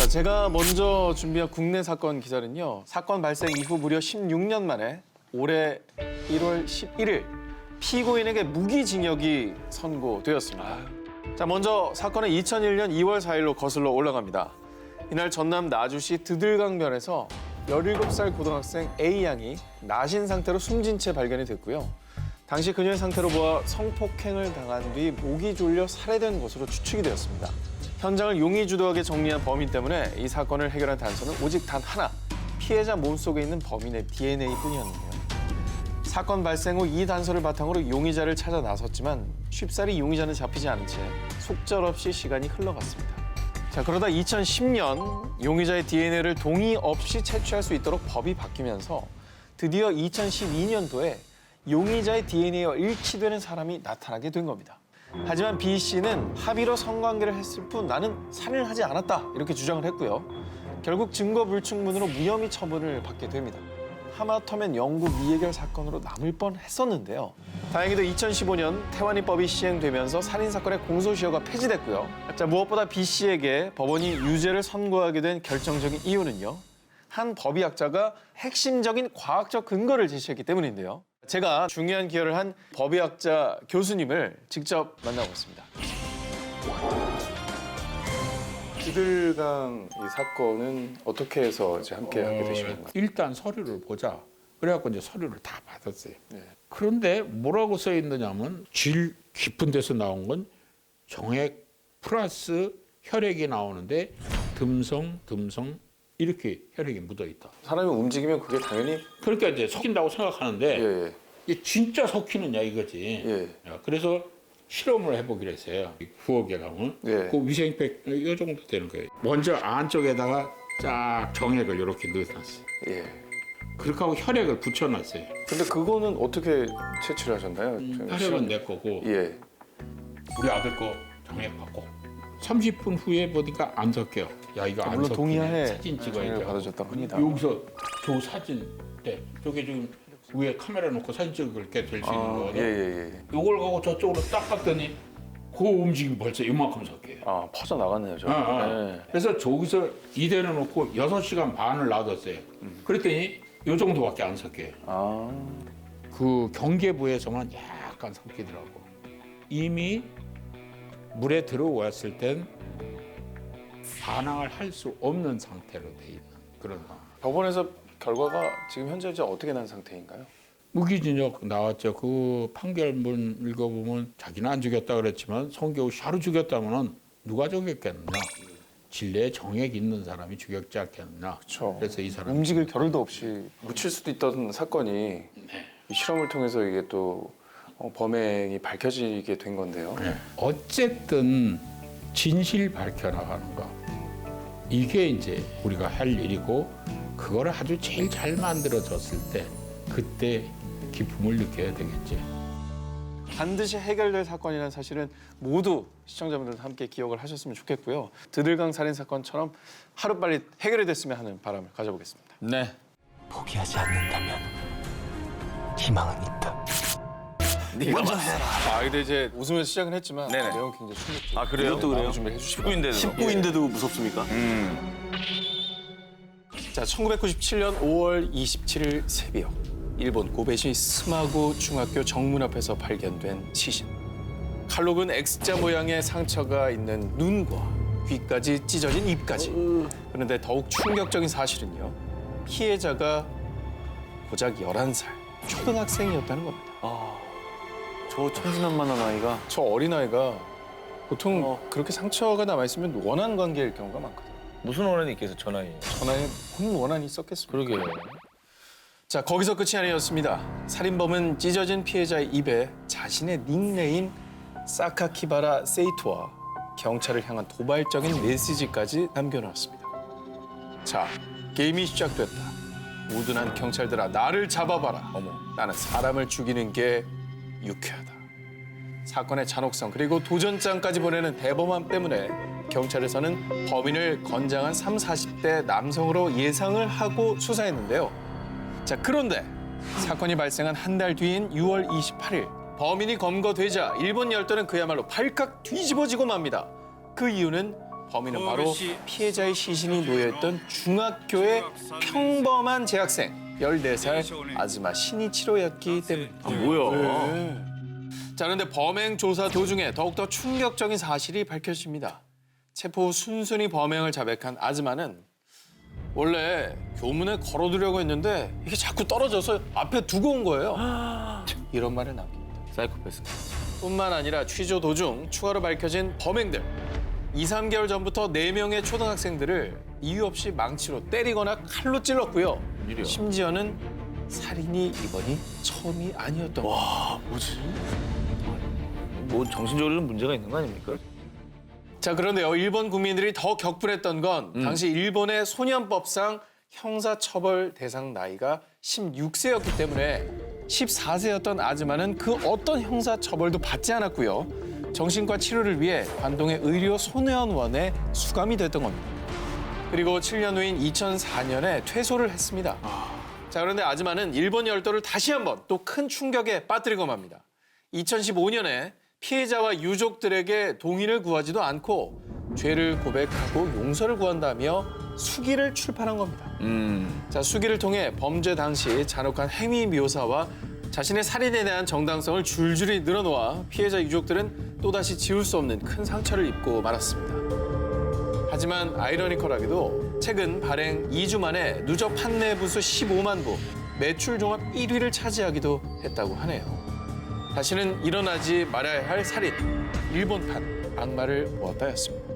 제가 먼저 준비한 국내 사건 기사는요. 사건 발생 이후 무려 16년 만에 올해 1월 11일 피고인에게 무기징역이 선고되었습니다. 자, 먼저 사건은 2001년 2월 4일로 거슬러 올라갑니다. 이날 전남 나주시 드들강변에서 17살 고등학생 A양이 나신 상태로 숨진 채 발견이 됐고요. 당시 그녀의 상태로 보아 성폭행을 당한 뒤 목이 졸려 살해된 것으로 추측이 되었습니다. 현장을 용의주도하게 정리한 범인 때문에 이 사건을 해결한 단서는 오직 단 하나, 피해자 몸속에 있는 범인의 DNA뿐이었는데요. 사건 발생 후 이 단서를 바탕으로 용의자를 찾아 나섰지만 쉽사리 용의자는 잡히지 않은 채 속절없이 시간이 흘러갔습니다. 자, 그러다 2010년 용의자의 DNA를 동의 없이 채취할 수 있도록 법이 바뀌면서 드디어 2012년도에 용의자의 DNA와 일치되는 사람이 나타나게 된 겁니다. 하지만 B 씨는 합의로 성관계를 했을 뿐 나는 살인을 하지 않았다 이렇게 주장을 했고요. 결국 증거 불충분으로 무혐의 처분을 받게 됩니다. 하마터면 영구 미해결 사건으로 남을 뻔했었는데요. 다행히도 2015년 태완이법이 시행되면서 살인사건의 공소시효가 폐지됐고요. 자, 무엇보다 B 씨에게 법원이 유죄를 선고하게 된 결정적인 이유는요. 한 법의학자가 핵심적인 과학적 근거를 제시했기 때문인데요. 제가 중요한 기여를 한 법의학자 교수님을 직접 만나보겠습니다. 드들강 이 사건은 어떻게 해서 이제 함께 하게 되신 건가요? 일단 서류를 보자. 그래갖고 이제 서류를 다 받았어요. 네. 그런데 뭐라고 써 있느냐면 질 깊은 데서 나온 건 정액 플러스 혈액이 나오는데 듬성 이렇게 혈액이 묻어 있다. 사람이 움직이면 그게 당연히 그러니까 이제 섞인다고 생각하는데 예, 이게 진짜 섞이느냐 이거지. 예. 야, 그래서 실험을 해보기로 했어요. 부엌에 가면 예. 그 위생팩 이 정도 되는 거예요. 먼저 안쪽에다가 쫙 정액을 이렇게 넣어놨어요. 예. 그렇게 하고 혈액을 붙여놨어요. 근데 그거는 어떻게 채취를 하셨나요? 혈액은 내 거고 예. 우리 아들 거 정액 받고 30분 후에 보니까 안 섞여. 야 이거 안 물론 섞이네. 동의하에 사진 찍어야 정액을 돼. 받아줬다고 합니다. 여기서 저 사진 때 저게 지금 위에 카메라 놓고 사진 찍을 게 될 수 있는 거거든. 예. 이걸 갖고 저쪽으로 딱 봤더니 그 움직임 벌써 이만큼 섞여요. 아, 퍼져 나갔네요, 저. 예. 그래서 저기서 이대로 놓고 6시간 반을 놔뒀어요. 그랬더니 이 정도밖에 안 섞여요. 아. 그 경계부에서만 약간 섞이더라고. 이미 물에 들어왔을 땐 반항을 할 수 없는 상태로 돼 있는 그런 상황. 법원에서 결과가 지금 현재 이제 어떻게 난 상태인가요? 무기징역 나왔죠. 그 판결문 읽어보면 자기는 안 죽였다 그랬지만 성경우 씨하루 죽였다면은 누가 죽였겠나? 진례에 정액 있는 사람이 죽였지 않겠나? 그렇죠. 그래서 이 사람 움직일 겨를도 없이 묻힐 수도 있던 사건이 이 실험을 통해서 이게 또 범행이 밝혀지게 된 건데요. 어쨌든 진실 밝혀나가는 거 이게 이제 우리가 할 일이고 그거를 아주 제일 잘 만들어졌을 때 그때 기쁨을 느껴야 되겠지. 반드시 해결될 사건이라는 사실은 모두 시청자분들도 함께 기억을 하셨으면 좋겠고요. 드들강 살인 사건처럼 하루빨리 해결이 됐으면 하는 바람을 가져보겠습니다. 네. 포기하지 않는다면 희망은 있다. 네가 맞아. 아, 근데 이제 웃으면서 시작은 했지만 네네. 내용 굉장히 충격적이에요. 아, 그래요? 이것도 그래요? 준비해 주시고. 19인데도. 19인데도 무섭습니까? 자, 1997년 5월 27일 새벽 일본 고베시 스마고 중학교 정문 앞에서 발견된 시신. 칼로 근 X자 모양의 상처가 있는 눈과 귀까지 찢어진 입까지. 그런데 더욱 충격적인 사실은요. 피해자가 고작 11살 초등학생이었다는 겁니다. 저 천진난만한 아이가 저 어린아이가 보통 그렇게 상처가 남아있으면 원한 관계일 경우가 많거든요. 무슨 원한이 있겠어, 전화에. 전화에 무슨 원한이 있었겠습니까? 그러게요. 자, 거기서 끝이 아니었습니다. 살인범은 찢어진 피해자의 입에 자신의 닉네임 사카키바라 세이토와 경찰을 향한 도발적인 메시지까지 남겨놓았습니다. 자, 게임이 시작됐다. 우둔한 경찰들아, 나를 잡아봐라. 어머, 나는 사람을 죽이는 게 유쾌하다. 사건의 잔혹성 그리고 도전장까지 보내는 대범함 때문에 경찰에서는 범인을 건장한 30, 40대 남성으로 예상을 하고 수사했는데요. 자, 그런데 사건이 발생한 한 달 뒤인 6월 28일 범인이 검거되자 일본 열도는 그야말로 발칵 뒤집어지고 맙니다. 그 이유는 범인은 바로 피해자의 시신이 놓여있던 중학교의 평범한 재학생 14살 아즈마 신이치로였기 때문입니다. 뭐야? 자, 그런데 범행 조사 도중에 더욱더 충격적인 사실이 밝혀집니다. 체포 후 순순히 범행을 자백한 아즈마는 원래 교문에 걸어두려고 했는데 이게 자꾸 떨어져서 앞에 두고 온 거예요. 이런 말을 남깁니다. 사이코패스. 뿐만 아니라 취조 도중 추가로 밝혀진 범행들. 2, 3개월 전부터 4명의 초등학생들을 이유 없이 망치로 때리거나 칼로 찔렀고요. 일이야. 심지어는 살인이 이번이 처음이 아니었던 거예요. 와, 뭐지? 뭐 정신적으로는 문제가 있는 거 아닙니까? 자, 그런데요. 일본 국민들이 더 격분했던 건 당시 일본의 소년법상 형사처벌 대상 나이가 16세였기 때문에 14세였던 아즈마는 그 어떤 형사처벌도 받지 않았고요. 정신과 치료를 위해 관동의 의료 소년원에 수감이 됐던 겁니다. 그리고 7년 후인 2004년에 퇴소를 했습니다. 자, 그런데 아즈마는 일본 열도를 다시 한번 또 큰 충격에 빠뜨리고 맙니다. 2015년에 피해자와 유족들에게 동의를 구하지도 않고 죄를 고백하고 용서를 구한다며 수기를 출판한 겁니다. 자, 수기를 통해 범죄 당시 잔혹한 행위 묘사와 자신의 살인에 대한 정당성을 줄줄이 늘어놓아 피해자 유족들은 또다시 지울 수 없는 큰 상처를 입고 말았습니다. 하지만 아이러니컬하게도 최근 발행 2주 만에 누적 판매 부수 15만 부, 매출 종합 1위를 차지하기도 했다고 하네요. 다시는 일어나지 말아야 할 살인, 일본판 악마를 모았다였습니다.